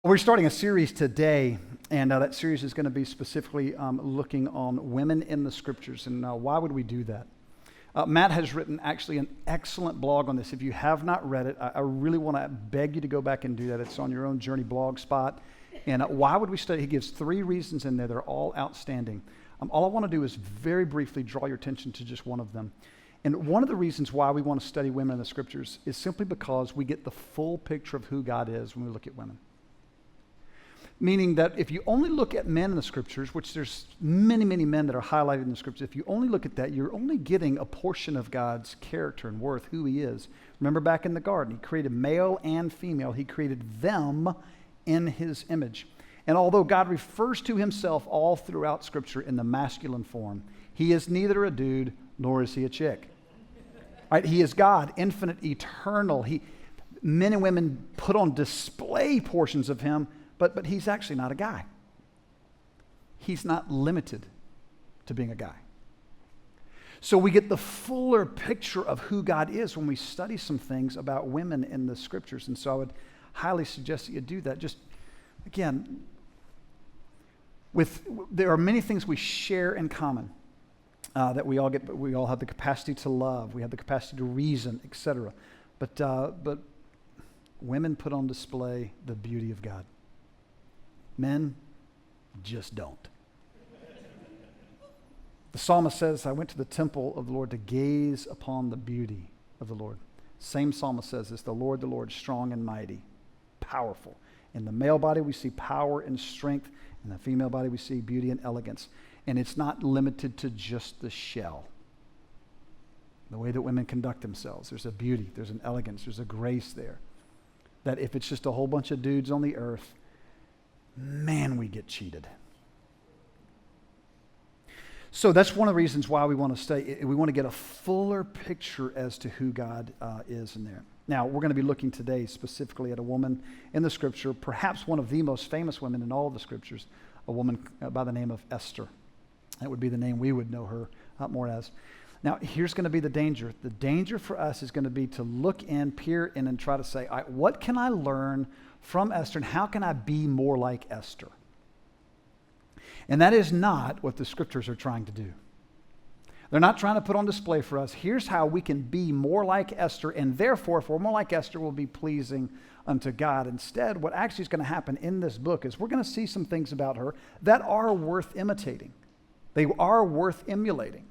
We're starting a series today, and that series is going to be specifically looking on women in the scriptures. And why would we do that? Matt has written actually an excellent blog on this. If you have not read it, I really want to beg you to go back and do that. It's on your own Journey blog spot. And why would we study? He gives 3 reasons in there. They're all outstanding. All I want to do is very briefly draw your attention to just one of them. And one of the reasons why we want to study women in the scriptures is simply because we get the full picture of who God is when we look at women. Meaning that if you only look at men in the scriptures, which there's many, many men that are highlighted in the scriptures, if you only look at that, you're only getting a portion of God's character and worth, who he is. Remember back in the garden, he created male and female. He created them in his image. And although God refers to himself all throughout scripture in the masculine form, he is neither a dude nor is he a chick. Right? He is God, infinite, eternal. Men and women put on display portions of him, but he's actually not a guy. He's not limited to being a guy. So we get the fuller picture of who God is when we study some things about women in the scriptures. And so I would highly suggest that you do that. Just, again, there are many things we share in common that we all get, but we all have the capacity to love. We have the capacity to reason, etc. But women put on display the beauty of God. Men just don't. The psalmist says, I went to the temple of the Lord to gaze upon the beauty of the Lord. Same psalmist says this, the Lord, strong and mighty, powerful. In the male body, we see power and strength. In the female body, we see beauty and elegance. And it's not limited to just the shell. The way that women conduct themselves, there's a beauty, there's an elegance, there's a grace there. That if it's just a whole bunch of dudes on the earth, man, we get cheated. So that's one of the reasons why we want to stay. We want to get a fuller picture as to who God is in there. Now, we're going to be looking today specifically at a woman in the scripture, perhaps one of the most famous women in all of the scriptures, a woman by the name of Esther. That would be the name we would know her more as. Now, here's going to be the danger. The danger for us is going to be to look in, peer in, and try to say, all right, what can I learn from Esther, and how can I be more like Esther? And that is not what the scriptures are trying to do. They're not trying to put on display for us, here's how we can be more like Esther, and therefore, if we're more like Esther, we'll be pleasing unto God. Instead, what actually is going to happen in this book is we're going to see some things about her that are worth imitating. They are worth emulating.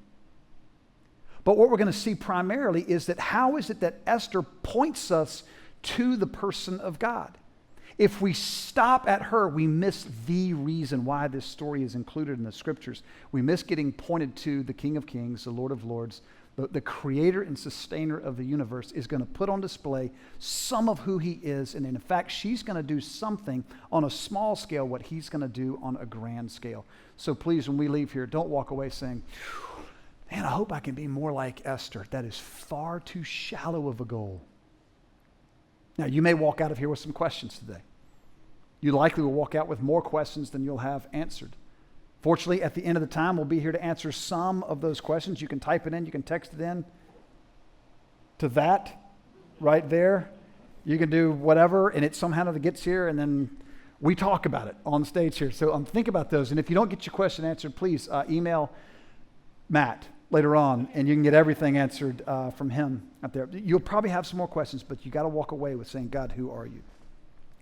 But what we're going to see primarily is that how is it that Esther points us to the person of God? If we stop at her, we miss the reason why this story is included in the scriptures. We miss getting pointed to the King of Kings, the Lord of Lords, the creator and sustainer of the universe is going to put on display some of who he is. And in fact, she's going to do something on a small scale, what he's going to do on a grand scale. So please, when we leave here, don't walk away saying, man, I hope I can be more like Esther. That is far too shallow of a goal. Now, you may walk out of here with some questions today. You likely will walk out with more questions than you'll have answered. Fortunately, at the end of the time, we'll be here to answer some of those questions. You can type it in, you can text it in to that right there. You can do whatever, and it somehow gets here, and then we talk about it on stage here. So think about those. And if you don't get your question answered, please email Matt later on, and you can get everything answered from him out there. You'll probably have some more questions, but you got to walk away with saying, God, who are you?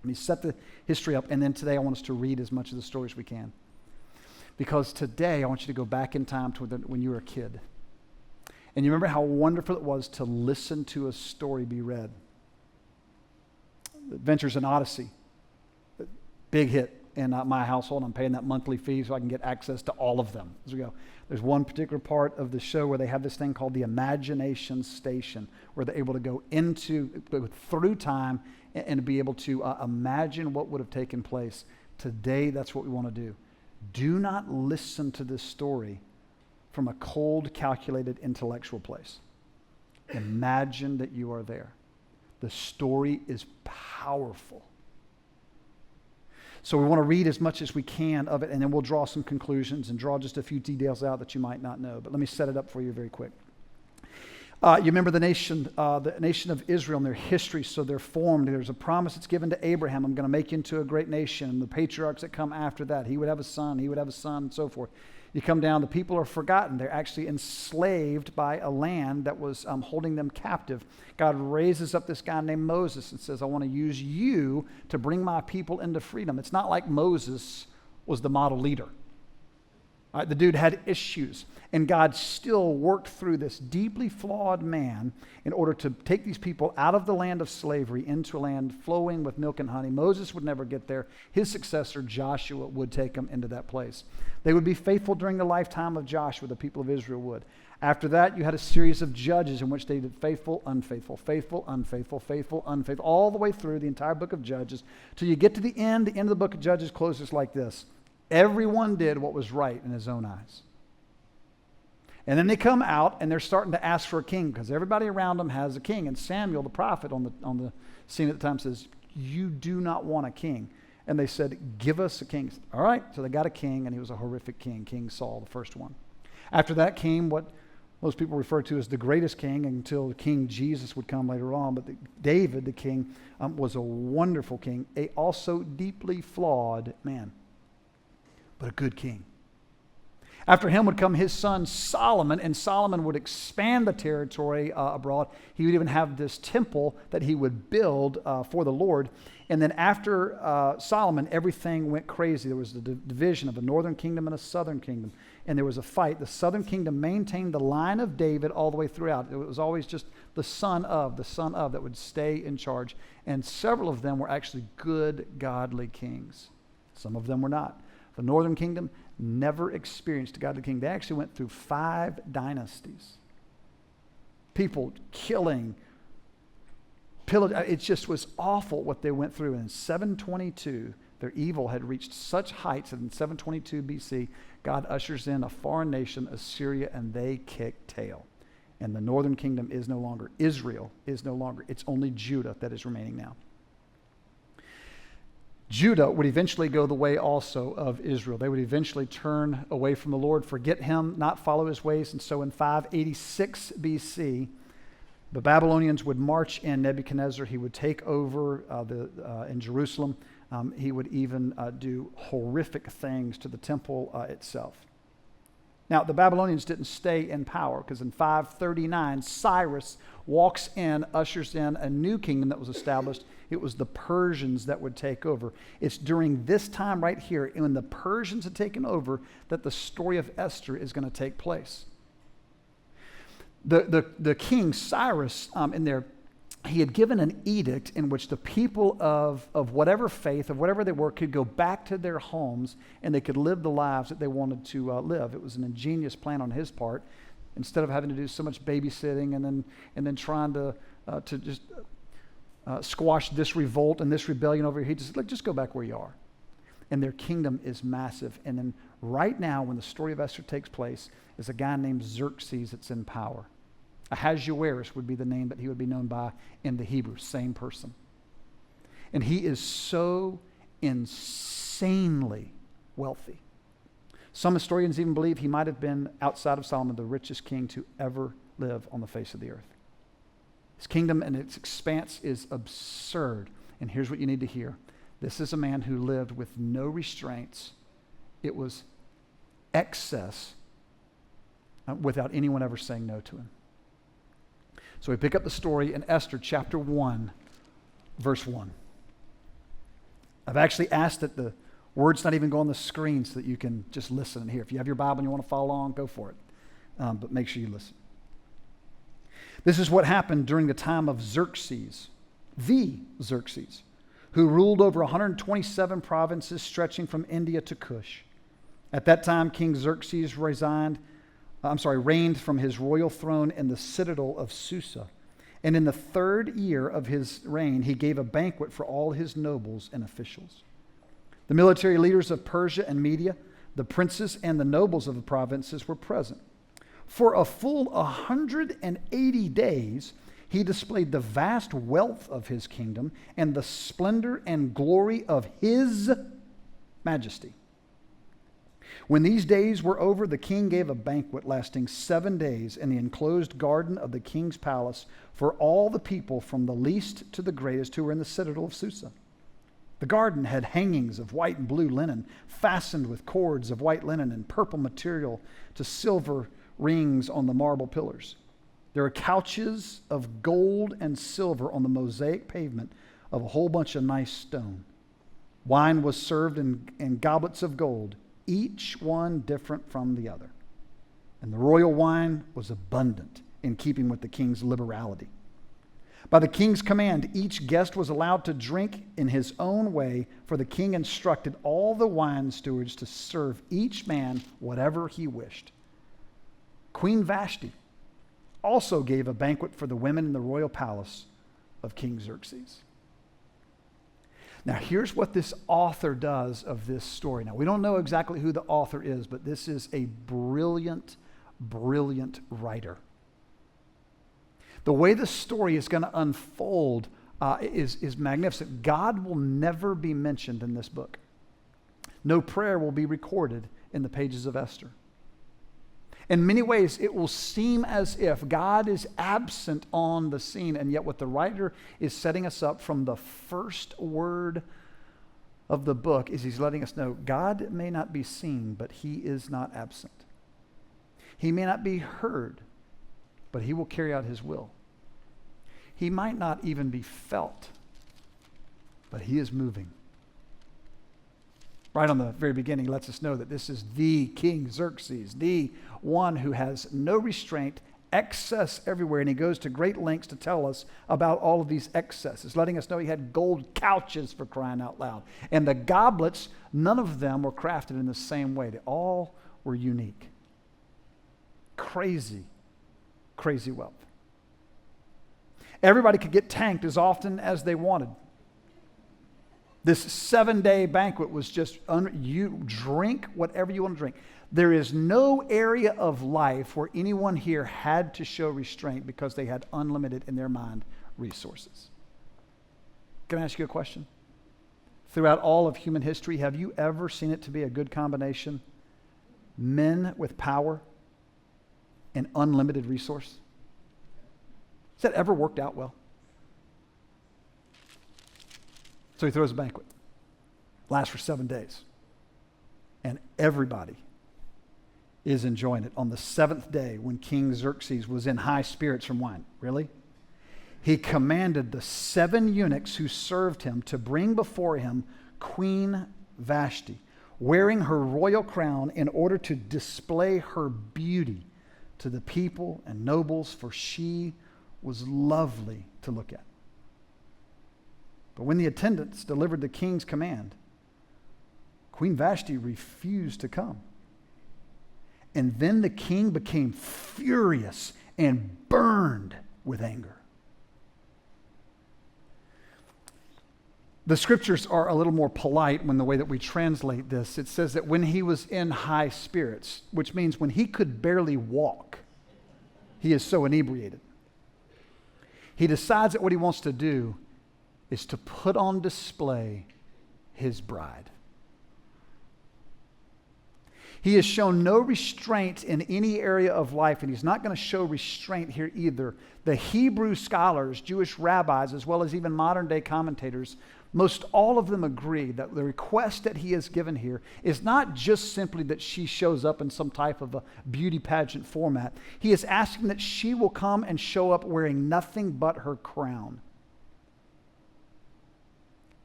Let me set the history up, and then today I want us to read as much of the story as we can. Because today I want you to go back in time to when you were a kid. And you remember how wonderful it was to listen to a story be read. Adventures in Odyssey, big hit in my household. I'm paying that monthly fee so I can get access to all of them. As we go, there's one particular part of the show where they have this thing called the Imagination Station, where they're able to go through time and be able to imagine what would have taken place. Today, that's what we want to do. Do not listen to this story from a cold, calculated, intellectual place. Imagine that you are there. The story is powerful. So we want to read as much as we can of it, and then we'll draw some conclusions and draw just a few details out that you might not know. But let me set it up for you very quick. You remember the nation of Israel and their history, so they're formed. There's a promise that's given to Abraham, I'm going to make you into a great nation. And the patriarchs that come after that, he would have a son, and so forth. You come down, the people are forgotten. They're actually enslaved by a land that was holding them captive. God raises up this guy named Moses and says, I want to use you to bring my people into freedom. It's not like Moses was the model leader. All right, the dude had issues, and God still worked through this deeply flawed man in order to take these people out of the land of slavery into a land flowing with milk and honey. Moses would never get there. His successor, Joshua, would take them into that place. They would be faithful during the lifetime of Joshua, the people of Israel would. After that, you had a series of judges in which they did faithful, unfaithful, faithful, unfaithful, faithful, unfaithful, all the way through the entire book of Judges, till you get to the end. The end of the book of Judges closes like this. Everyone did what was right in his own eyes. And then they come out and they're starting to ask for a king because everybody around them has a king. And Samuel, the prophet on the scene at the time, says, you do not want a king. And they said, give us a king. All right, so they got a king, and he was a horrific king, King Saul, the first one. After that came what most people refer to as the greatest king until King Jesus would come later on. But David, the king, was a wonderful king, a also deeply flawed man, but a good king. After him would come his son Solomon, and Solomon would expand the territory abroad. He would even have this temple that he would build for the Lord. And then after Solomon, everything went crazy. There was the division of a northern kingdom and a southern kingdom. And there was a fight. The southern kingdom maintained the line of David all the way throughout. It was always just the son of that would stay in charge. And several of them were actually good, godly kings. Some of them were not. The northern kingdom never experienced a godly king. They actually went through 5 dynasties. People killing, pillaging. It just was awful what they went through. And in 722, their evil had reached such heights that in 722 BC, God ushers in a foreign nation, Assyria, and they kick tail. And the northern kingdom is no longer. Israel is no longer. It's only Judah that is remaining now. Judah would eventually go the way also of Israel. They would eventually turn away from the Lord, forget him, not follow his ways. And so in 586 BC, the Babylonians would march in Nebuchadnezzar. He would take over in Jerusalem. He would even do horrific things to the temple itself. Now, the Babylonians didn't stay in power because in 539, Cyrus walks in, ushers in a new kingdom that was established. It was the Persians that would take over. It's during this time right here, when the Persians had taken over, that the story of Esther is going to take place. The king, Cyrus, he had given an edict in which the people of whatever faith, of whatever they were, could go back to their homes and they could live the lives that they wanted to live. It was an ingenious plan on his part. Instead of having to do so much babysitting and then trying to just squash this revolt and this rebellion over here, he just, just go back where you are. And their kingdom is massive. And then right now, when the story of Esther takes place, is a guy named Xerxes that's in power. Ahasuerus would be the name that he would be known by in the Hebrew, same person. And he is so insanely wealthy. Some historians even believe he might have been, outside of Solomon, the richest king to ever live on the face of the earth. His kingdom and its expanse is absurd. And here's what you need to hear. This is a man who lived with no restraints. It was excess without anyone ever saying no to him. So we pick up the story in Esther chapter 1, verse 1. I've actually asked that the words not even go on the screen so that you can just listen and hear. If you have your Bible and you want to follow along, go for it. But make sure you listen. This is what happened during the time of Xerxes, the Xerxes, who ruled over 127 provinces stretching from India to Cush. At that time, King Xerxes reigned from his royal throne in the citadel of Susa. And in the 3rd year of his reign, he gave a banquet for all his nobles and officials. The military leaders of Persia and Media, the princes and the nobles of the provinces were present. For a full 180 days, he displayed the vast wealth of his kingdom and the splendor and glory of his majesty. When these days were over, the king gave a banquet lasting 7 days in the enclosed garden of the king's palace for all the people from the least to the greatest who were in the citadel of Susa. The garden had hangings of white and blue linen, fastened with cords of white linen and purple material to silver rings on the marble pillars. There were couches of gold and silver on the mosaic pavement of a whole bunch of nice stone. Wine was served in goblets of gold, each one different from the other. And the royal wine was abundant, in keeping with the king's liberality. By the king's command, each guest was allowed to drink in his own way, for the king instructed all the wine stewards to serve each man whatever he wished. Queen Vashti also gave a banquet for the women in the royal palace of King Xerxes. Now, here's what this author does of this story. Now, we don't know exactly who the author is, but this is a brilliant, brilliant writer. The way the story is going to unfold is magnificent. God will never be mentioned in this book. No prayer will be recorded in the pages of Esther. In many ways, it will seem as if God is absent on the scene, and yet what the writer is setting us up from the first word of the book is he's letting us know God may not be seen, but he is not absent. He may not be heard, but he will carry out his will. He might not even be felt, but he is moving. Right on the very beginning, he lets us know that this is the King Xerxes, the one who has no restraint, excess everywhere, and he goes to great lengths to tell us about all of these excesses, letting us know he had gold couches, for crying out loud. And the goblets, none of them were crafted in the same way. They all were unique. Crazy, crazy wealth. Everybody could get tanked as often as they wanted. This 7-day banquet was just, you drink whatever you want to drink. There is no area of life where anyone here had to show restraint because they had unlimited, in their mind, resources. Can I ask you a question? Throughout all of human history, have you ever seen it to be a good combination? Men with power and unlimited resource? Has that ever worked out well? So he throws a banquet. Lasts for 7 days. And everybody is enjoying it. On the 7th day, when King Xerxes was in high spirits from wine. Really? He commanded the 7 eunuchs who served him to bring before him Queen Vashti, wearing her royal crown in order to display her beauty to the people and nobles, for she was lovely to look at. But when the attendants delivered the king's command, Queen Vashti refused to come. And then the king became furious and burned with anger. The scriptures are a little more polite when the way that we translate this. It says that when he was in high spirits, which means when he could barely walk, he is so inebriated. He decides that what he wants to do is to put on display his bride. He has shown no restraint in any area of life, and he's not going to show restraint here either. The Hebrew scholars, Jewish rabbis, as well as even modern day commentators, most all of them agree that the request that he has given here is not just simply that she shows up in some type of a beauty pageant format. He is asking that she will come and show up wearing nothing but her crown.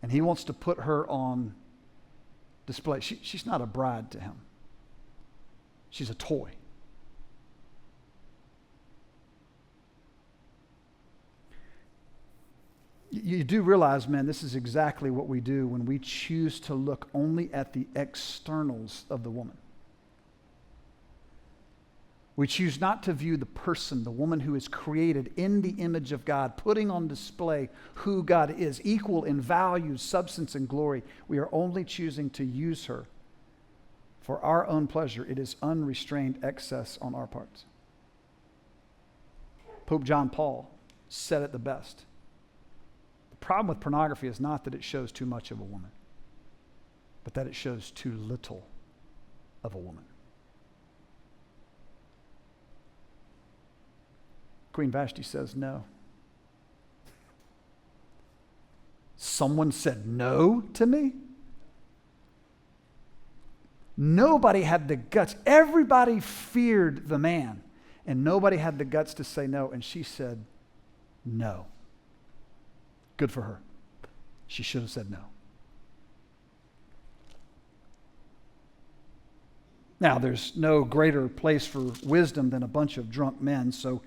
And he wants to put her on display. She's not a bride to him. She's a toy. You do realize, man, this is exactly what we do when we choose to look only at the externals of the woman. We choose not to view the person, the woman who is created in the image of God, putting on display who God is, equal in value, substance, and glory. We are only choosing to use her for our own pleasure. It is unrestrained excess on our parts. Pope John Paul said it the best. The problem with pornography is not that it shows too much of a woman, but that it shows too little of a woman. Queen Vashti says no. Someone said no to me? Nobody had the guts. Everybody feared the man, and nobody had the guts to say no, and she said no. Good for her. She should have said no. Now, there's no greater place for wisdom than a bunch of drunk men, so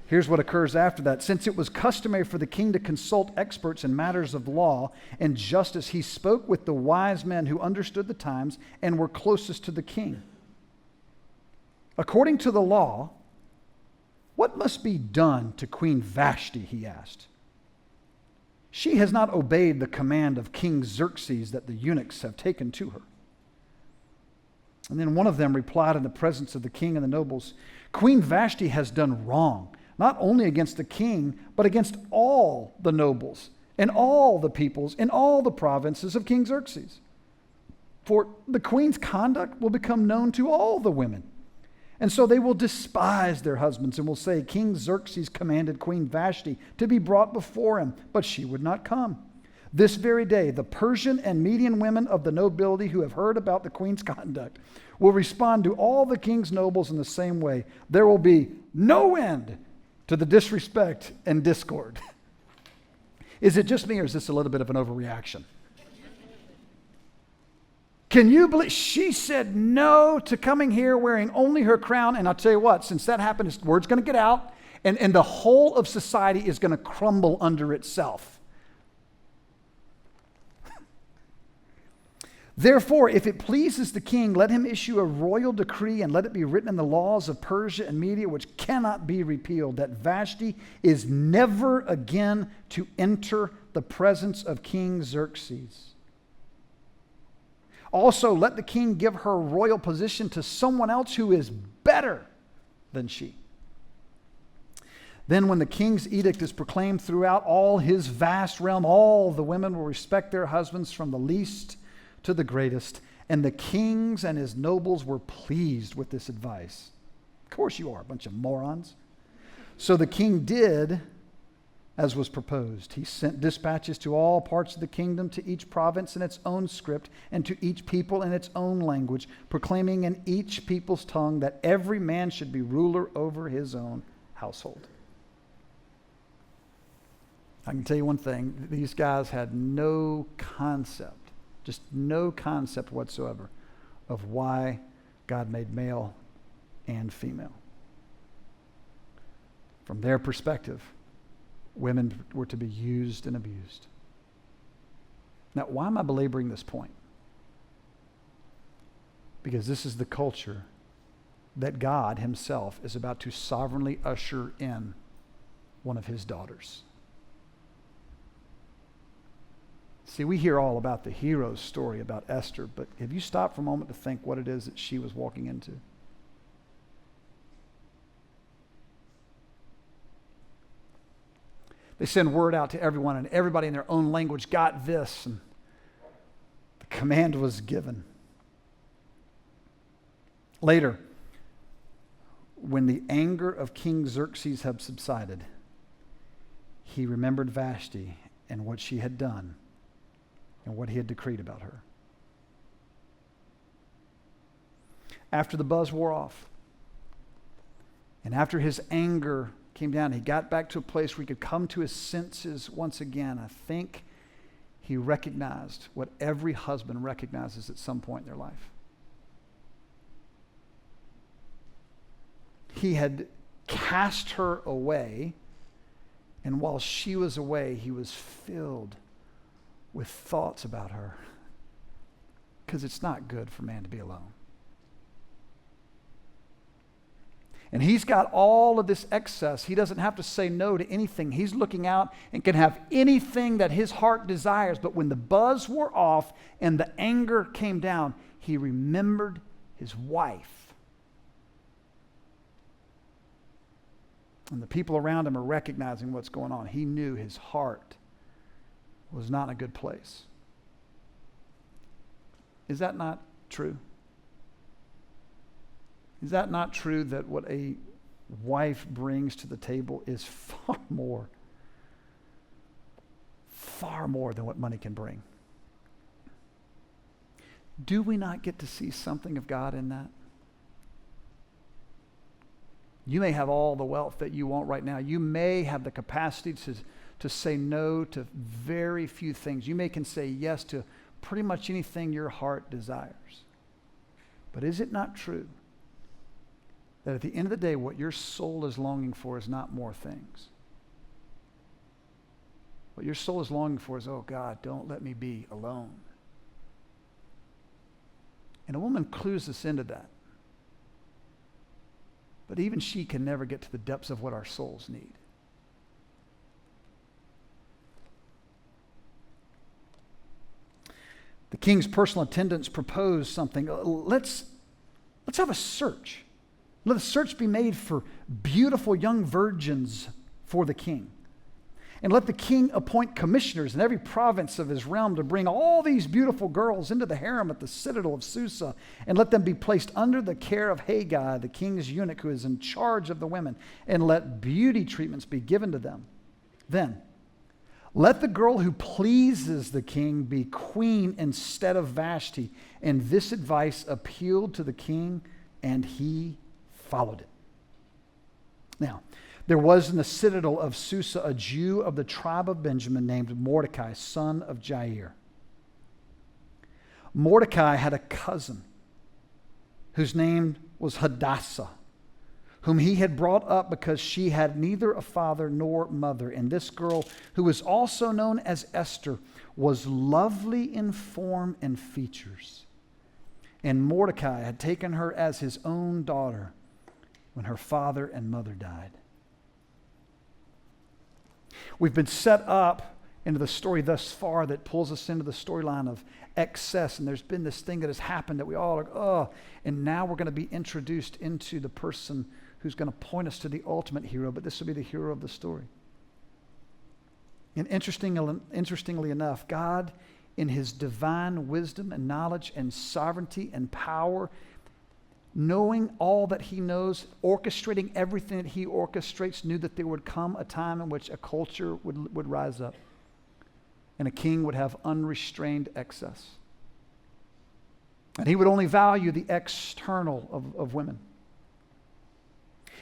here's what occurs after that. Since it was customary for the king to consult experts in matters of law and justice, he spoke with the wise men who understood the times and were closest to the king. According to the law, what must be done to Queen Vashti, he asked. She has not obeyed the command of King Xerxes that the eunuchs have taken to her. And then one of them replied in the presence of the king and the nobles, Queen Vashti has done wrong, not only against the king, but against all the nobles and all the peoples in all the provinces of King Xerxes. For the queen's conduct will become known to all the women. And so they will despise their husbands and will say, King Xerxes commanded Queen Vashti to be brought before him, but she would not come. This very day, the Persian and Median women of the nobility who have heard about the queen's conduct will respond to all the king's nobles in the same way. There will be no end to the disrespect and discord. Is it just me, or is this a little bit of an overreaction? Can you believe she said no to coming here wearing only her crown? And I'll tell you what, since that happened, word's going to get out, and the whole of society is going to crumble under itself. Therefore, if it pleases the king, let him issue a royal decree and let it be written in the laws of Persia and Media, which cannot be repealed, that Vashti is never again to enter the presence of King Xerxes. Also, let the king give her royal position to someone else who is better than she. Then when the king's edict is proclaimed throughout all his vast realm, all the women will respect their husbands from the least to the greatest. And the kings and his nobles were pleased with this advice. Of course you are, a bunch of morons. So the king did as was proposed. He sent dispatches to all parts of the kingdom, to each province in its own script, and to each people in its own language, proclaiming in each people's tongue that every man should be ruler over his own household. I can tell you one thing, these guys had no concept, just no concept whatsoever of why God made male and female. From their perspective, women were to be used and abused. Now, why am I belaboring this point? Because this is the culture that God himself is about to sovereignly usher in one of his daughters. See, we hear all about the hero's story about Esther, but have you stopped for a moment to think what it is that she was walking into? They send word out to everyone, and everybody in their own language got this, and the command was given. Later, when the anger of King Xerxes had subsided, he remembered Vashti and what she had done and what he had decreed about her. After the buzz wore off, and after his anger came down, he got back to a place where he could come to his senses once again. I think he recognized what every husband recognizes at some point in their life. He had cast her away, and while she was away, he was filled with thoughts about her, because it's not good for man to be alone. And he's got all of this excess. He doesn't have to say no to anything. He's looking out and can have anything that his heart desires. But when the buzz wore off and the anger came down, he remembered his wife. And the people around him are recognizing what's going on. He knew his heart was not in a good place. Is that not true? Is that not true that what a wife brings to the table is far more than what money can bring? Do we not get to see something of God in that? You may have all the wealth that you want right now. You may have the capacity to say no to very few things. You can say yes to pretty much anything your heart desires. But is it not true that at the end of the day, what your soul is longing for is not more things? What your soul is longing for is, oh God, don't let me be alone. And a woman clues us into that. But even she can never get to the depths of what our souls need. The king's personal attendants proposed something. Let's have a search. Let a search be made for beautiful young virgins for the king. And let the king appoint commissioners in every province of his realm to bring all these beautiful girls into the harem at the citadel of Susa, and let them be placed under the care of Haggai, the king's eunuch, who is in charge of the women, and let beauty treatments be given to them. Then, let the girl who pleases the king be queen instead of Vashti. And this advice appealed to the king, and he followed it. Now, there was in the citadel of Susa a Jew of the tribe of Benjamin named Mordecai, son of Jair. Mordecai had a cousin whose name was Hadassah, whom he had brought up because she had neither a father nor mother. And this girl, who was also known as Esther, was lovely in form and features. And Mordecai had taken her as his own daughter when her father and mother died. We've been set up into the story thus far that pulls us into the storyline of excess, and there's been this thing that has happened that we all are, oh, and now we're going to be introduced into the person who's going to point us to the ultimate hero, but this will be the hero of the story. And interestingly enough, God, in his divine wisdom and knowledge and sovereignty and power, knowing all that he knows, orchestrating everything that he orchestrates, knew that there would come a time in which a culture would rise up and a king would have unrestrained excess. And he would only value the external of women.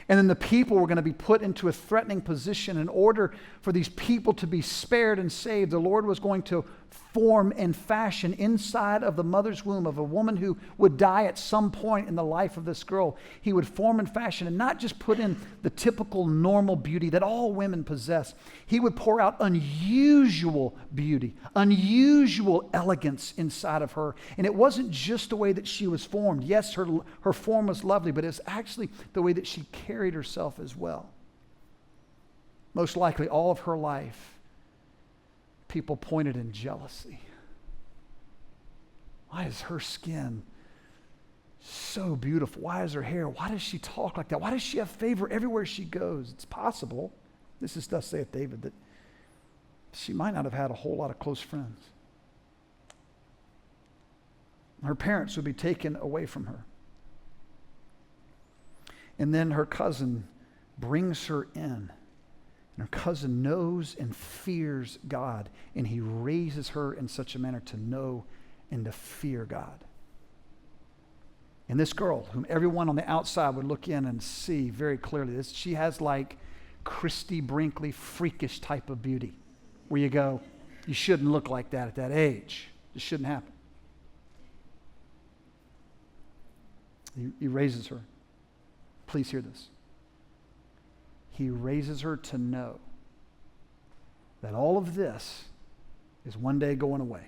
And then the people were going to be put into a threatening position. In order for these people to be spared and saved, the Lord was going to form and fashion inside of the mother's womb of a woman who would die at some point in the life of this girl. He would form and fashion and not just put in the typical normal beauty that all women possess. He would pour out unusual beauty, unusual elegance inside of her. And it wasn't just the way that she was formed. Yes, her form was lovely, but it's actually the way that she carried herself as well. Most likely all of her life, people pointed in jealousy. Why is her skin so beautiful? Why is her hair? Why does she talk like that? Why does she have favor everywhere she goes? It's possible, this is thus saith David, that she might not have had a whole lot of close friends. Her parents would be taken away from her. And then her cousin brings her in. And her cousin knows and fears God, and he raises her in such a manner to know and to fear God. And this girl, whom everyone on the outside would look in and see very clearly, she has like Christy Brinkley, freakish type of beauty, where you go, you shouldn't look like that at that age. It shouldn't happen. He raises her. Please hear this. He raises her to know that all of this is one day going away.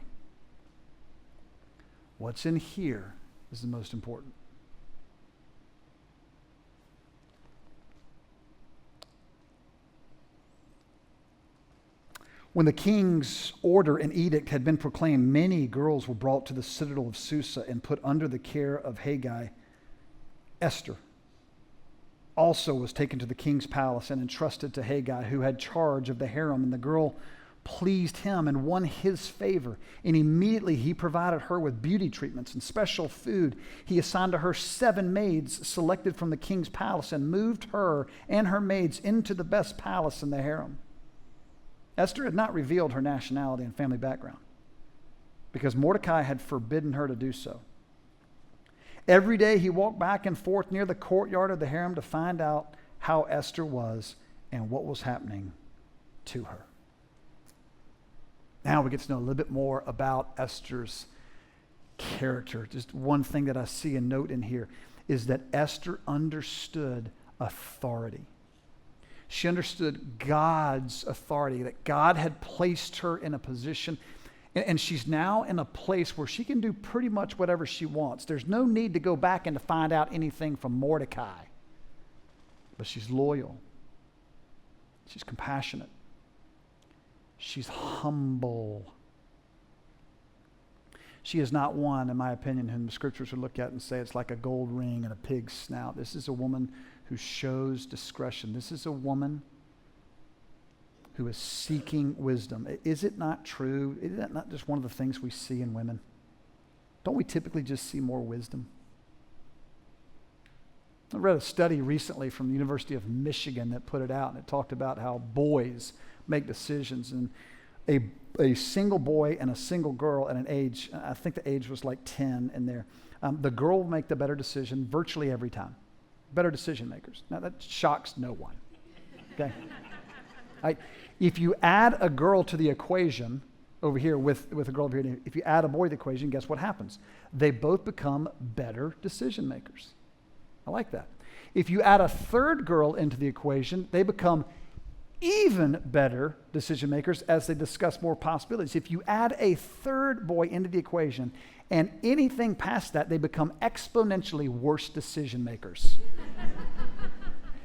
What's in here is the most important. When the king's order and edict had been proclaimed, many girls were brought to the citadel of Susa and put under the care of Haggai. Esther also was taken to the king's palace and entrusted to Haggai, who had charge of the harem. And the girl pleased him and won his favor. And immediately he provided her with beauty treatments and special food. He assigned to her 7 maids selected from the king's palace and moved her and her maids into the best palace in the harem. Esther had not revealed her nationality and family background because Mordecai had forbidden her to do so. Every day he walked back and forth near the courtyard of the harem to find out how Esther was and what was happening to her. Now we get to know a little bit more about Esther's character. Just one thing that I see and note in here is that Esther understood authority. She understood God's authority, that God had placed her in a position, and she's now in a place where she can do pretty much whatever she wants. There's no need to go back and to find out anything from Mordecai. But she's loyal. She's compassionate. She's humble. She is not one, in my opinion, whom the scriptures would look at and say it's like a gold ring and a pig's snout. This is a woman who shows discretion. This is a woman who is seeking wisdom. Is it not true? Is that not just one of the things we see in women? Don't we typically just see more wisdom? I read a study recently from the University of Michigan that put it out, and it talked about how boys make decisions, and a single boy and a single girl at an age, I think the age was like 10 in there, the girl will make the better decision virtually every time. Better decision makers. Now that shocks no one. Okay? If you add a girl to the equation over here with a girl over here, if you add a boy to the equation, guess what happens? They both become better decision makers. I like that. If you add a third girl into the equation, they become even better decision makers as they discuss more possibilities. If you add a third boy into the equation and anything past that, they become exponentially worse decision makers.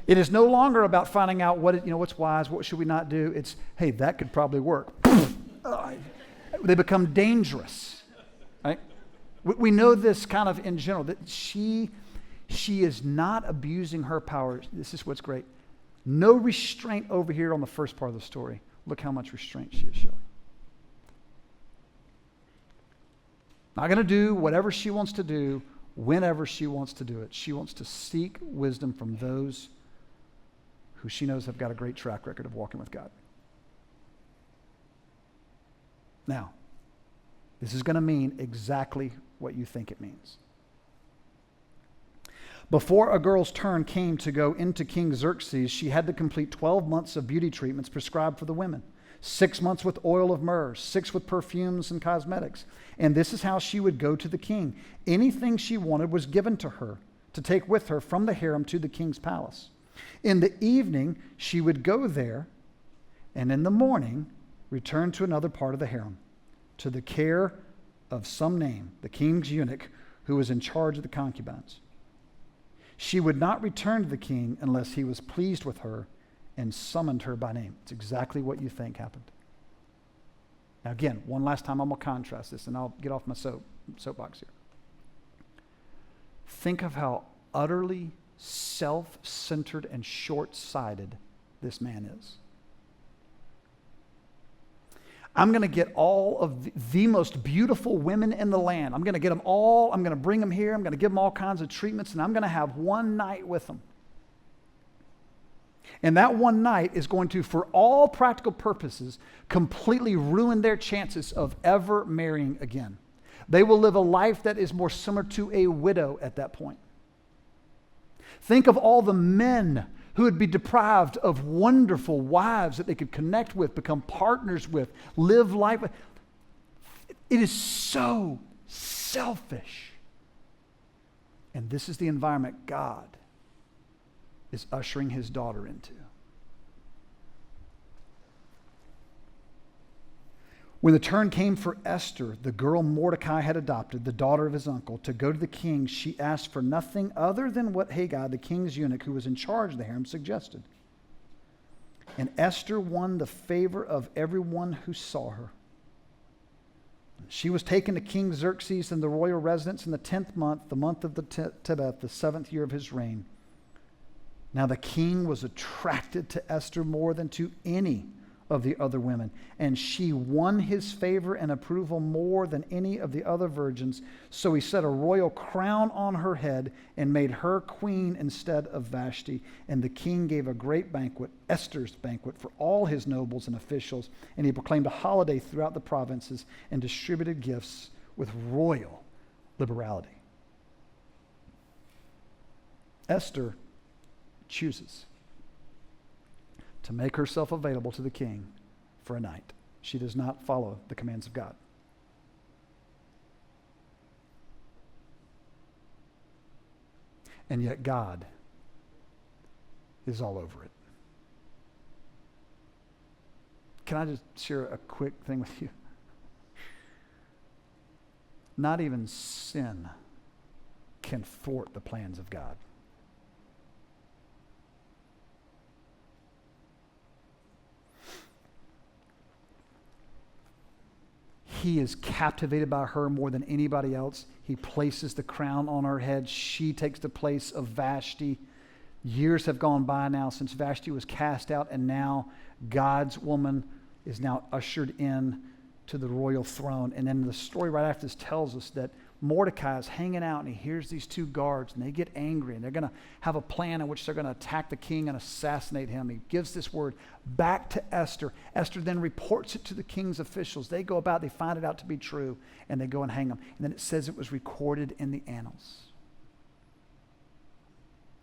It is no longer about finding out what's wise, what should we not do. It's, hey, that could probably work. They become dangerous. Right? We know this kind of in general, that she is not abusing her power. This is what's great. No restraint over here on the first part of the story. Look how much restraint she is showing. Not going to do whatever she wants to do, whenever she wants to do it. She wants to seek wisdom from those who she knows have got a great track record of walking with God. Now, this is going to mean exactly what you think it means. Before a girl's turn came to go into King Xerxes, she had to complete 12 months of beauty treatments prescribed for the women. 6 months with oil of myrrh, 6 with perfumes and cosmetics. And this is how she would go to the king. Anything she wanted was given to her to take with her from the harem to the king's palace. In the evening, she would go there, and in the morning, return to another part of the harem, to the care of some name, the king's eunuch, who was in charge of the concubines. She would not return to the king unless he was pleased with her and summoned her by name. It's exactly what you think happened. Now again, one last time I'm going to contrast this, and I'll get off my soapbox here. Think of how utterly self-centered and short-sighted this man is. I'm going to get all of the most beautiful women in the land. I'm going to get them all. I'm going to bring them here. I'm going to give them all kinds of treatments, and I'm going to have one night with them. And that one night is going to, for all practical purposes, completely ruin their chances of ever marrying again. They will live a life that is more similar to a widow at that point. Think of all the men who would be deprived of wonderful wives that they could connect with, become partners with, live life with. It is so selfish. And this is the environment God is ushering his daughter into. When the turn came for Esther, the girl Mordecai had adopted, the daughter of his uncle, to go to the king, she asked for nothing other than what Haggai, the king's eunuch who was in charge of the harem, suggested. And Esther won the favor of everyone who saw her. She was taken to King Xerxes in the royal residence in the 10th month, the month of the Tebeth, the 7th year of his reign. Now the king was attracted to Esther more than to any of the other women. And she won his favor and approval more than any of the other virgins. So he set a royal crown on her head and made her queen instead of Vashti. And the king gave a great banquet, Esther's banquet, for all his nobles and officials. And he proclaimed a holiday throughout the provinces and distributed gifts with royal liberality. Esther chooses to make herself available to the king for a night. She does not follow the commands of God. And yet God is all over it. Can I just share a quick thing with you? Not even sin can thwart the plans of God. He is captivated by her more than anybody else. He places the crown on her head. She takes the place of Vashti. Years have gone by now since Vashti was cast out, and now God's woman is now ushered in to the royal throne. And then the story right after this tells us that Mordecai is hanging out, and he hears these two guards, and they get angry, and they're going to have a plan in which they're going to attack the king and assassinate him. He gives this word back to Esther. Esther then reports it to the king's officials. They go about, they find it out to be true, and they go and hang him. And then it says it was recorded in the annals.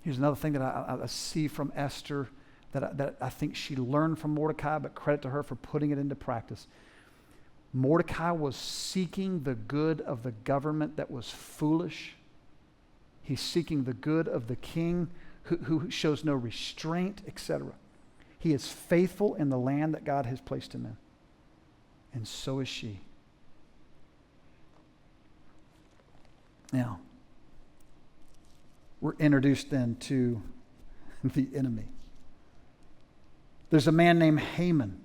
Here's another thing that I see from Esther that I think she learned from Mordecai, but credit to her for putting it into practice. Mordecai was seeking the good of the government that was foolish. He's seeking the good of the king who shows no restraint, etc. He is faithful in the land that God has placed him in. And so is she. Now, we're introduced then to the enemy. There's a man named Haman.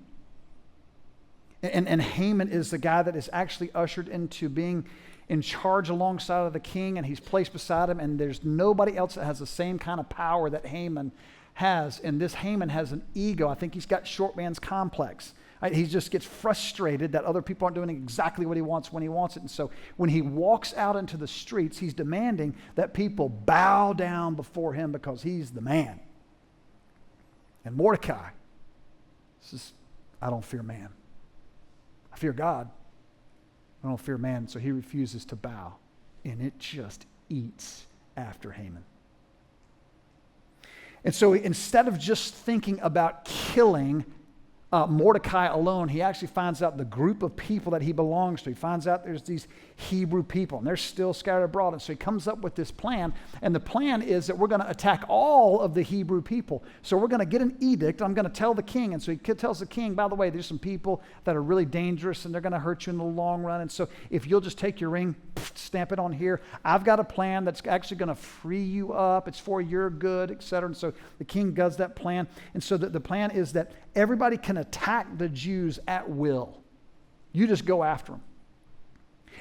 And Haman is the guy that is actually ushered into being in charge alongside of the king, and he's placed beside him, and there's nobody else that has the same kind of power that Haman has. And this Haman has an ego. I think he's got short man's complex. Right? He just gets frustrated that other people aren't doing exactly what he wants when he wants it. And so when he walks out into the streets, he's demanding that people bow down before him because he's the man. And Mordecai says, I don't fear man. I fear God. I don't fear man. So he refuses to bow. And it just eats after Haman. And so instead of just thinking about killing Mordecai alone, he actually finds out the group of people that he belongs to. He finds out there's these Hebrew people, and they're still scattered abroad. And so he comes up with this plan, and the plan is that we're going to attack all of the Hebrew people. So we're going to get an edict. I'm going to tell the king. And so he tells the king, by the way, there's some people that are really dangerous, and they're going to hurt you in the long run. And so if you'll just take your ring, stamp it on here. I've got a plan that's actually going to free you up. It's for your good, etc. And so the king does that plan. And so the plan is that everybody can attack the Jews at will. You just go after them.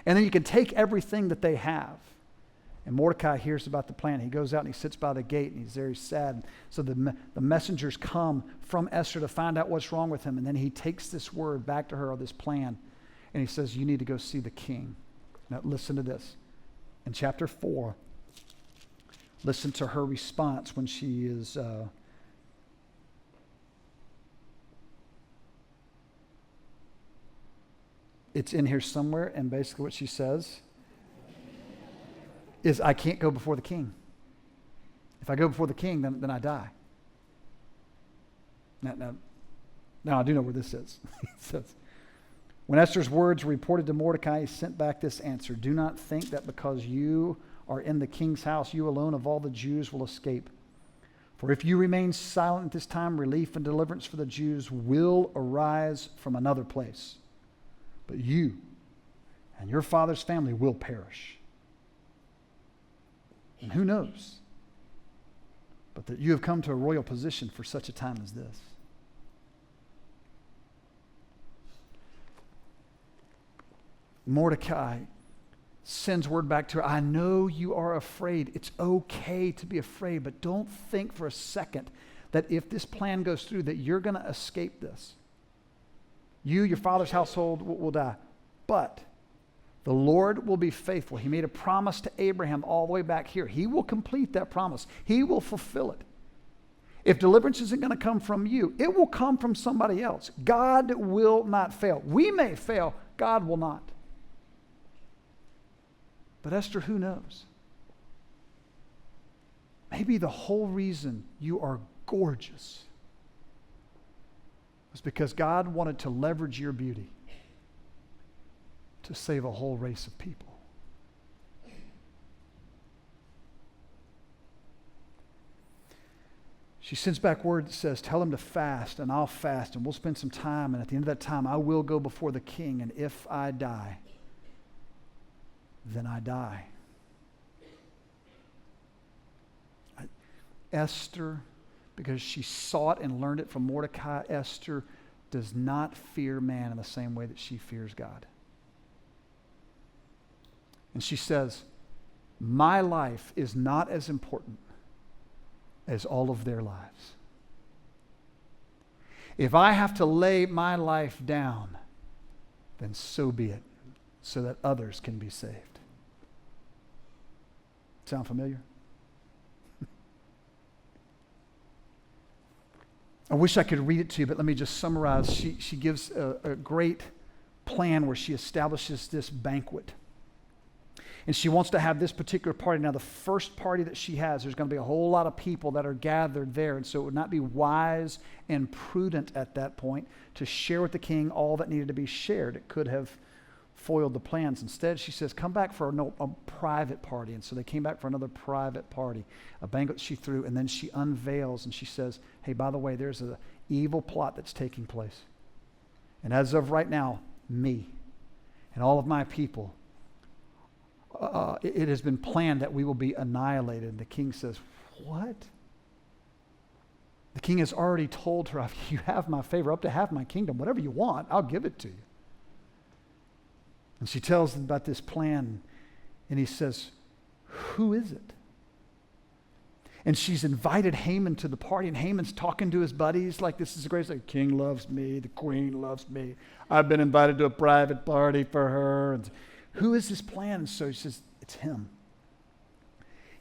And then you can take everything that they have. And Mordecai hears about the plan. He goes out and he sits by the gate, and he's very sad. So the messengers come from Esther to find out what's wrong with him. And then he takes this word back to her, or this plan, and he says, you need to go see the king. Now listen to this. In chapter 4, listen to her response when she is... It's in here somewhere, and basically what she says is, I can't go before the king. If I go before the king, then I die. Now I do know where this is. It says, when Esther's words were reported to Mordecai, he sent back this answer: do not think that because you are in the king's house, you alone of all the Jews will escape. For if you remain silent at this time, relief and deliverance for the Jews will arise from another place. But you and your father's family will perish. And who knows but that you have come to a royal position for such a time as this. Mordecai sends word back to her, I know you are afraid. It's okay to be afraid, but don't think for a second that if this plan goes through that you're going to escape this. You, your father's household will die. But the Lord will be faithful. He made a promise to Abraham all the way back here. He will complete that promise. He will fulfill it. If deliverance isn't going to come from you, it will come from somebody else. God will not fail. We may fail. God will not. But Esther, who knows? Maybe the whole reason you are gorgeous was because God wanted to leverage your beauty to save a whole race of people. She sends back word that says, tell him to fast, and I'll fast, and we'll spend some time, and at the end of that time, I will go before the king, and if I die, then I die. Esther, because she saw it and learned it from Mordecai, Esther does not fear man in the same way that she fears God. And she says, my life is not as important as all of their lives. If I have to lay my life down, then so be it, so that others can be saved. Sound familiar? I wish I could read it to you, but let me just summarize. She gives a great plan where she establishes this banquet. And she wants to have this particular party. Now, the first party that she has, there's going to be a whole lot of people that are gathered there. And so it would not be wise and prudent at that point to share with the king all that needed to be shared. It could have foiled the plans. Instead, she says, come back for a private party. And so they came back for another private party, a banquet she threw, and then she unveils and she says, hey, by the way, there's an evil plot that's taking place. And as of right now, me and all of my people, it has been planned that we will be annihilated. And the king says, what? The king has already told her, you have my favor, up to half my kingdom. Whatever you want, I'll give it to you. And she tells them about this plan. And he says, who is it? And she's invited Haman to the party. And Haman's talking to his buddies like this is the greatest. The king loves me. The queen loves me. I've been invited to a private party for her. And who is this plan? And so he says, it's him.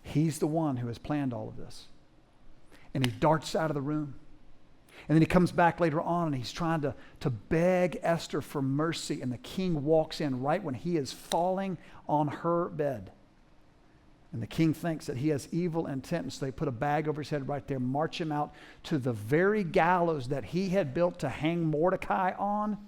He's the one who has planned all of this. And he darts out of the room. And then he comes back later on and he's trying to beg Esther for mercy. And the king walks in right when he is falling on her bed. And the king thinks that he has evil intent. And so they put a bag over his head right there, march him out to the very gallows that he had built to hang Mordecai on.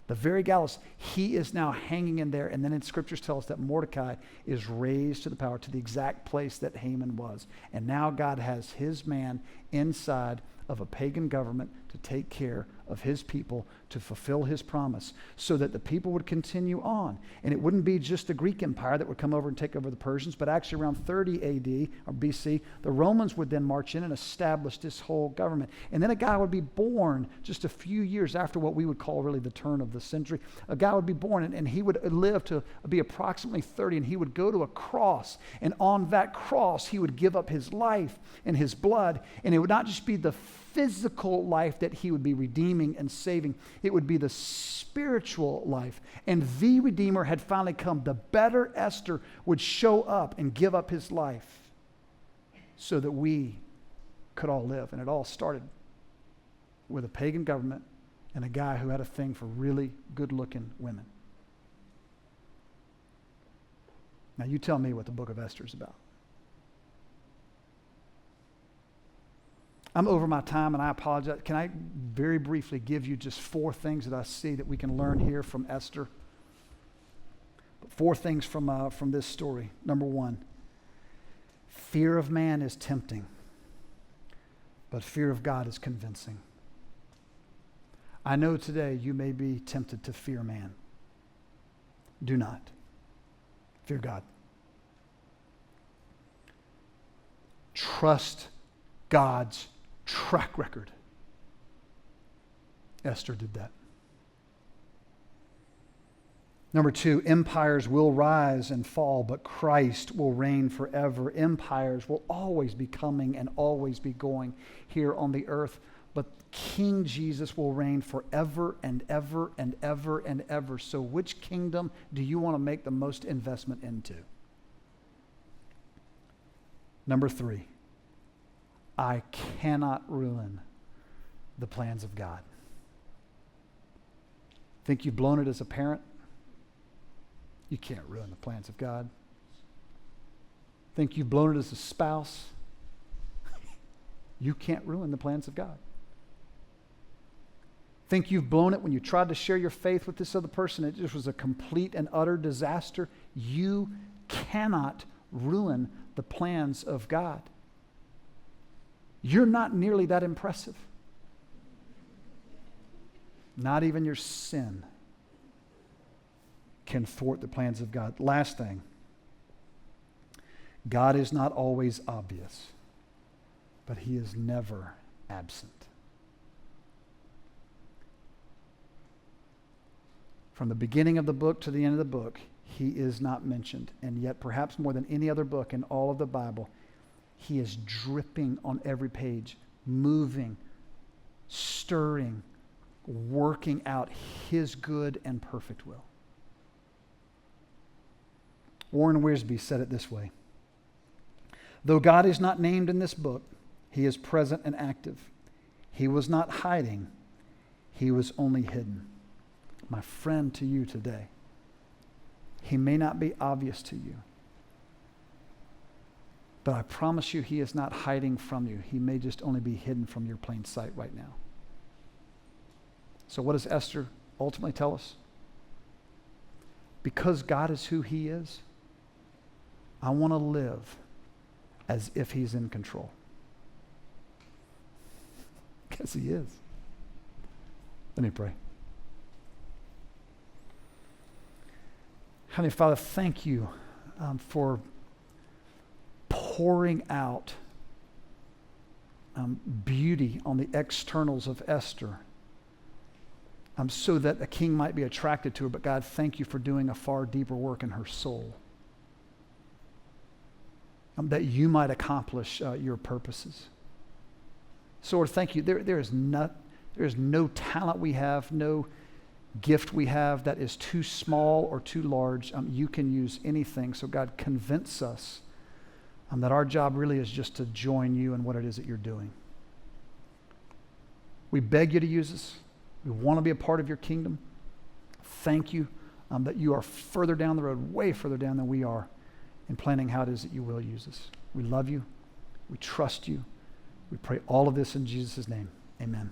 The very gallows, he is now hanging in there. And then in scriptures tell us that Mordecai is raised to the power, to the exact place that Haman was. And now God has his man inside of a pagan government to take care of his people, to fulfill his promise, so that the people would continue on. And it wouldn't be just the Greek Empire that would come over and take over the Persians, but actually around 30 AD or BC, the Romans would then march in and establish this whole government. And then a guy would be born just a few years after what we would call really the turn of the century. A guy would be born and he would live to be approximately 30, and he would go to a cross. And on that cross, he would give up his life and his blood. And it would not just be the physical life that he would be redeeming and saving. It would be the spiritual life. And the Redeemer had finally come. The better Esther would show up and give up his life so that we could all live. And it all started with a pagan government and a guy who had a thing for really good-looking women. Now you tell me what the book of Esther is about. I'm over my time, and I apologize. Can I very briefly give you just 4 things that I see that we can learn here from Esther? 4 things from this story. Number 1, fear of man is tempting, but fear of God is convincing. I know today you may be tempted to fear man. Do not. Fear God. Trust God's track record. Esther did that. Number 2, empires will rise and fall, but Christ will reign forever. Empires will always be coming and always be going here on the earth, but King Jesus will reign forever and ever and ever and ever. So which kingdom do you want to make the most investment into? Number 3, I cannot ruin the plans of God. Think you've blown it as a parent? You can't ruin the plans of God. Think you've blown it as a spouse? You can't ruin the plans of God. Think you've blown it when you tried to share your faith with this other person? It just was a complete and utter disaster. You cannot ruin the plans of God. You're not nearly that impressive. Not even your sin can thwart the plans of God. Last thing, God is not always obvious, but he is never absent. From the beginning of the book to the end of the book, he is not mentioned. And yet, perhaps more than any other book in all of the Bible, he is dripping on every page, moving, stirring, working out his good and perfect will. Warren Wiersbe said it this way: though God is not named in this book, he is present and active. He was not hiding, he was only hidden. My friend, to you today, he may not be obvious to you, but I promise you he is not hiding from you. He may just only be hidden from your plain sight right now. So what does Esther ultimately tell us? Because God is who he is, I want to live as if he's in control. Because he is. Let me pray. Heavenly Father, thank you for pouring out beauty on the externals of Esther, so that a king might be attracted to her. But God, thank you for doing a far deeper work in her soul, that you might accomplish your purposes. So Lord, thank you. There is no talent we have, no gift we have that is too small or too large. You can use anything. So God, convince us that our job really is just to join you in what it is that you're doing. We beg you to use us. We want to be a part of your kingdom. Thank you that you are further down the road, way further down than we are, in planning how it is that you will use us. We love you. We trust you. We pray all of this in Jesus' name. Amen.